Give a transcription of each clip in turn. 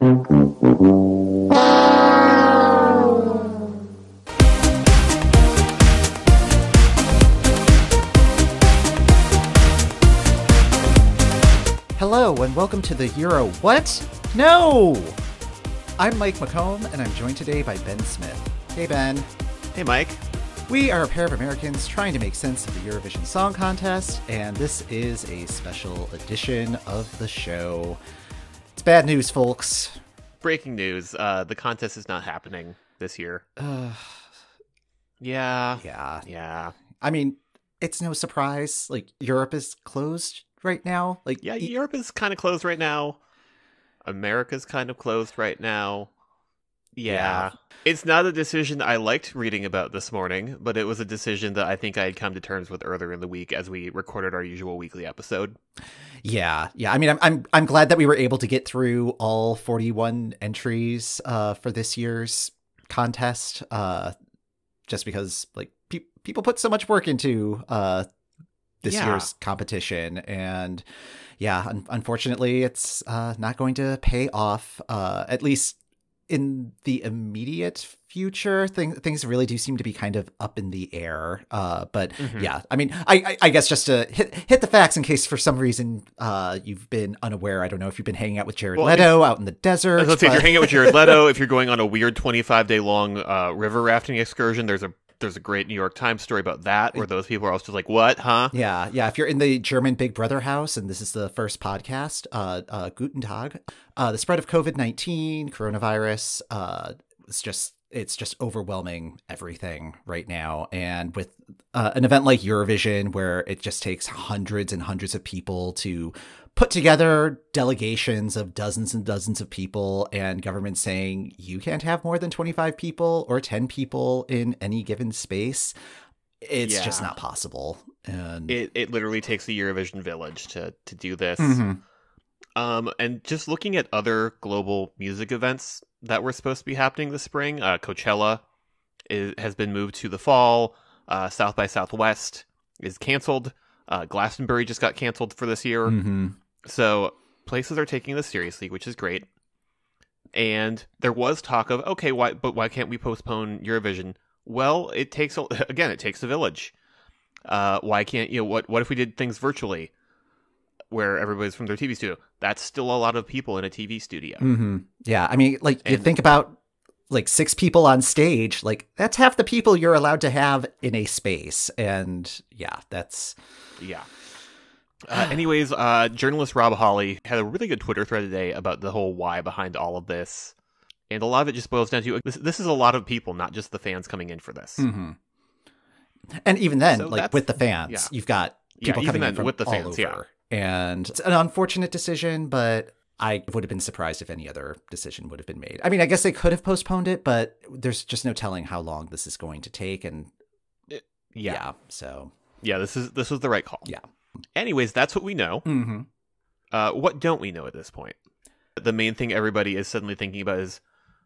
Hello and welcome to the Euro What? No! I'm Mike McComb and I'm joined today by Ben Smith. Hey Ben. Hey Mike. We are a pair of Americans trying to make sense of the Eurovision Song Contest, and this is a special edition of the show. It's bad news, folks. Breaking news. The contest is not happening this year. Yeah. I mean, it's no surprise. Like, Europe is closed right now. Europe is kind of closed right now. America's kind of closed right now. Yeah. It's not a decision I liked reading about this morning, but it was a decision that I think I had come to terms with earlier in the week as we recorded our usual weekly episode. Yeah. I mean, I'm glad that we were able to get through all 41 entries for this year's contest. Just because like people put so much work into this year's competition, and unfortunately, it's not going to pay off. At least in the immediate future, things really do seem to be kind of up in the air. But I mean, I guess just to hit the facts in case for some reason you've been unaware. I don't know if you've been hanging out with Jared Leto out in the desert. Let's say if you're hanging out with Jared Leto, if you're going on a weird 25-day long river rafting excursion, there's a great New York Times story about that, where those people are also just like, what, huh? Yeah. If you're in the German Big Brother house, and this is the first podcast, Guten Tag, the spread of COVID-19, coronavirus, it's just overwhelming everything right now. And with an event like Eurovision, where it just takes hundreds and hundreds of people to put together delegations of dozens and dozens of people, and government saying you can't have more than 25 people or 10 people in any given space, it's just not possible. And it literally takes the Eurovision village to do this. And just looking at other global music events that were supposed to be happening this spring, Coachella has been moved to the fall. South by Southwest is canceled. Glastonbury just got canceled for this year. So places are taking this seriously, which is great. And there was talk of, okay, why can't we postpone Eurovision? Well, it takes a village. Why can't, what if we did things virtually where everybody's from their TV studio? That's still a lot of people in a TV studio. Yeah. I mean, you think about like 6 people on stage, like that's half the people you're allowed to have in a space. And that's... Yeah. Anyways, journalist Rob Hawley had a really good Twitter thread today about the whole why behind all of this. And a lot of it just boils down to, this is a lot of people, not just the fans coming in for this. And even then, with the fans, you've got people coming in from with the all fans, over. And it's an unfortunate decision, but I would have been surprised if any other decision would have been made. I mean, I guess they could have postponed it, but there's just no telling how long this is going to take. And this was the right call. Yeah. Anyways, that's what we know. What don't we know at this point? The main thing everybody is suddenly thinking about is,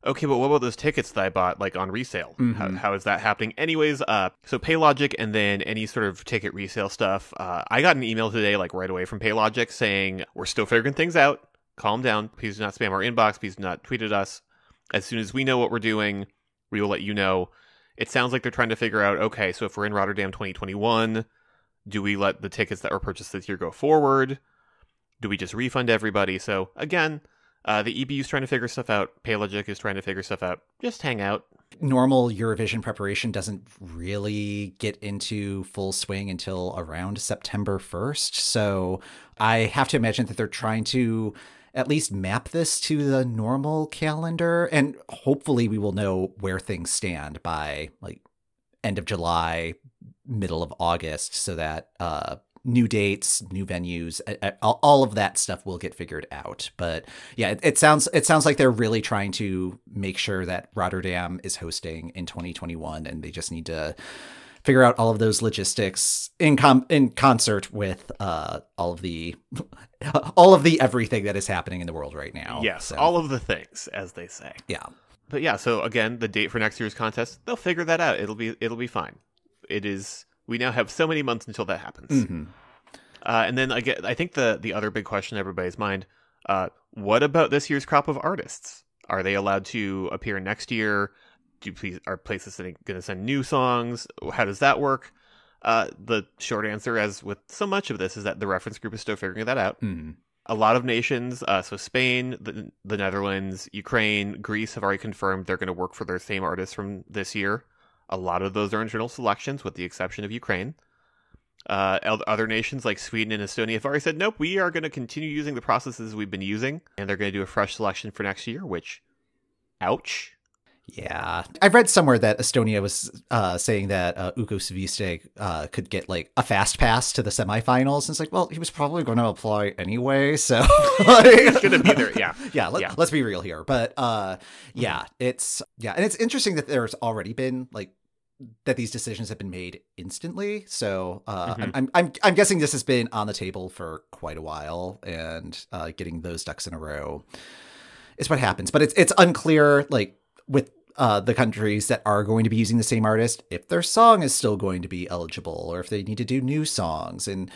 okay, but what about those tickets that I bought like on resale? How is that happening? Anyways, so Paylogic and then any sort of ticket resale stuff. I got an email today, like right away from Paylogic saying, we're still figuring things out. Calm down. Please do not spam our inbox. Please do not tweet at us. As soon as we know what we're doing, we will let you know. It sounds like they're trying to figure out, okay, so if we're in Rotterdam 2021, do we let the tickets that were purchased this year go forward? Do we just refund everybody? So again, the EBU is trying to figure stuff out. Paylogic is trying to figure stuff out. Just hang out. Normal Eurovision preparation doesn't really get into full swing until around September 1st. So I have to imagine that they're trying to at least map this to the normal calendar. And hopefully we will know where things stand by like end of July, middle of August, so that new dates, new venues, all of that stuff will get figured out. But yeah, it sounds like they're really trying to make sure that Rotterdam is hosting in 2021, and they just need to figure out all of those logistics in concert with all of the everything that is happening in the world right now. Yes, so. All of the things, as they say. Yeah. But yeah, so again, the date for next year's contest, they'll figure that out. It'll be fine. It is. We now have so many months until that happens. Mm-hmm. And then I think the other big question in everybody's mind, What about this year's crop of artists? Are they allowed to appear next year? Are places going to send new songs? How does that work? The short answer, as with so much of this, is that the reference group is still figuring that out. Mm. A lot of nations, so Spain, the Netherlands, Ukraine, Greece have already confirmed they're going to work for their same artists from this year. A lot of those are internal selections, with the exception of Ukraine. Other nations like Sweden and Estonia have already said, nope, we are going to continue using the processes we've been using, and they're going to do a fresh selection for next year, which, ouch. Yeah. I've read somewhere that Estonia was saying that Ugo Sviste could get like a fast pass to the semifinals. And it's like, well, he was probably going to apply anyway. So he's going to be there. Yeah. Yeah. Let's be real here. But yeah, and it's interesting that there's already been like that these decisions have been made instantly. So I'm guessing this has been on the table for quite a while, and getting those ducks in a row is what happens. But it's unclear, like with the countries that are going to be using the same artist, if their song is still going to be eligible, or if they need to do new songs. And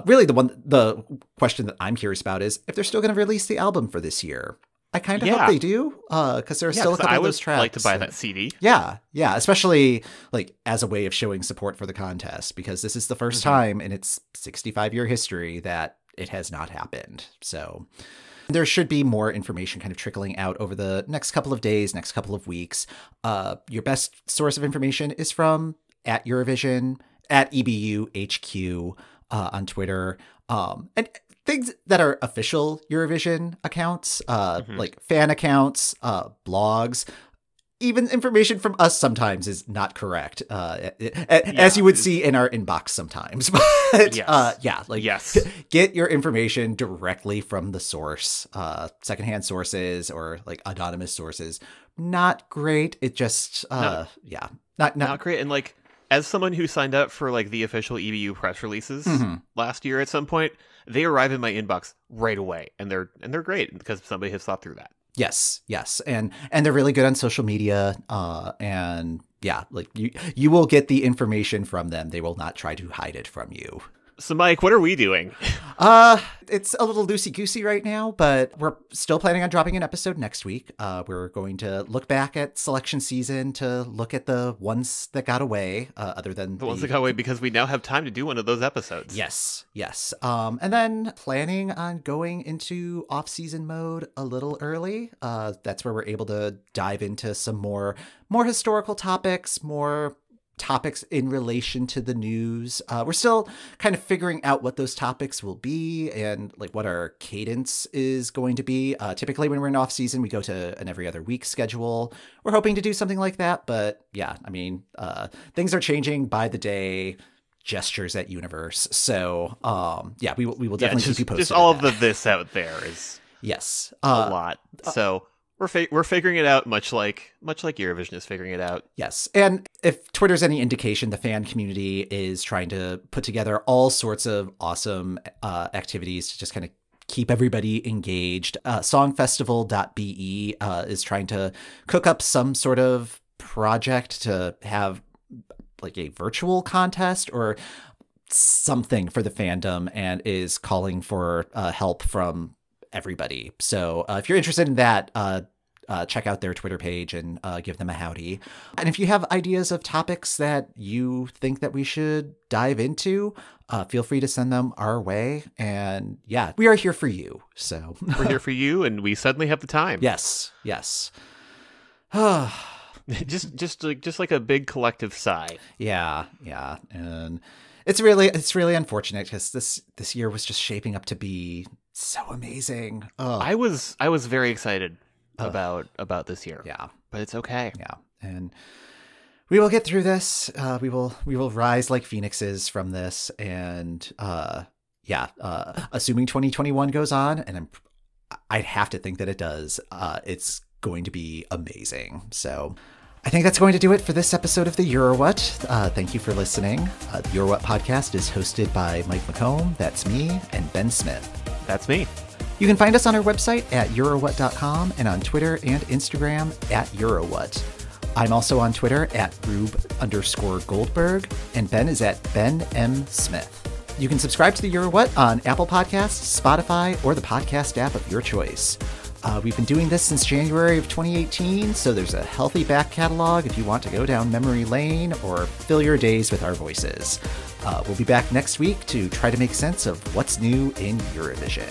really the question that I'm curious about is if they're still going to release the album for this year. I kind of hope they do, because there are still a couple of those tracks. I would like to buy that CD. Yeah, especially like as a way of showing support for the contest, because this is the first time in its 65-year history that it has not happened. So there should be more information kind of trickling out over the next couple of days, next couple of weeks. Your best source of information is from at Eurovision, at EBUHQ on Twitter. And things that are official Eurovision accounts, like fan accounts, blogs, even information from us sometimes is not correct, as you would see in our inbox sometimes. But get your information directly from the source. Secondhand sources or like anonymous sources, not great. It just, not great. And like, as someone who signed up for like the official EBU press releases last year at some point, they arrive in my inbox right away, and they're great because somebody has thought through that. Yes. And they're really good on social media. And yeah, like you will get the information from them. They will not try to hide it from you. So Mike, what are we doing? It's a little loosey-goosey right now, but we're still planning on dropping an episode next week. We're going to look back at selection season to look at the ones that got away, other than the ones that got away, because we now have time to do one of those episodes. Yes. And then planning on going into off-season mode a little early. That's where we're able to dive into some more historical topics, more topics in relation to the news. We're still kind of figuring out what those topics will be and like what our cadence is going to be. Typically when we're in off season, we go to an every other week schedule. We're hoping to do something like that, but yeah, I mean, things are changing by the day. Gestures at Universe. So we will definitely keep you posted. Just all of this out there is a lot. So we're figuring it out, much like Eurovision is figuring it out. Yes. And if Twitter's any indication, the fan community is trying to put together all sorts of awesome activities to just kind of keep everybody engaged. Songfestival.be is trying to cook up some sort of project to have like a virtual contest or something for the fandom, and is calling for help from everybody. So if you're interested in that, check out their Twitter page and give them a howdy. And if you have ideas of topics that you think that we should dive into, feel free to send them our way. And yeah, we are here for you. So we're here for you, and we suddenly have the time. Yes. just like a big collective sigh. Yeah. And it's really unfortunate because this year was just shaping up to be so amazing. I was very excited about this year. Yeah, but it's okay. Yeah, and we will get through this. We will rise like phoenixes from this, and assuming 2021 goes on, and I'd have to think that it does. It's going to be amazing. So I think that's going to do it for this episode of the EuroWhat. Thank you for listening. The EuroWhat podcast is hosted by Mike McComb, that's me, and Ben Smith. That's me. You can find us on our website at eurowhat.com and on Twitter and Instagram at EuroWhat. I'm also on Twitter at Rube_Goldberg, and Ben is at Ben M. Smith. You can subscribe to the Euro What on Apple Podcasts, Spotify, or the podcast app of your choice. We've been doing this since January of 2018, so there's a healthy back catalog if you want to go down memory lane or fill your days with our voices. We'll be back next week to try to make sense of what's new in Eurovision.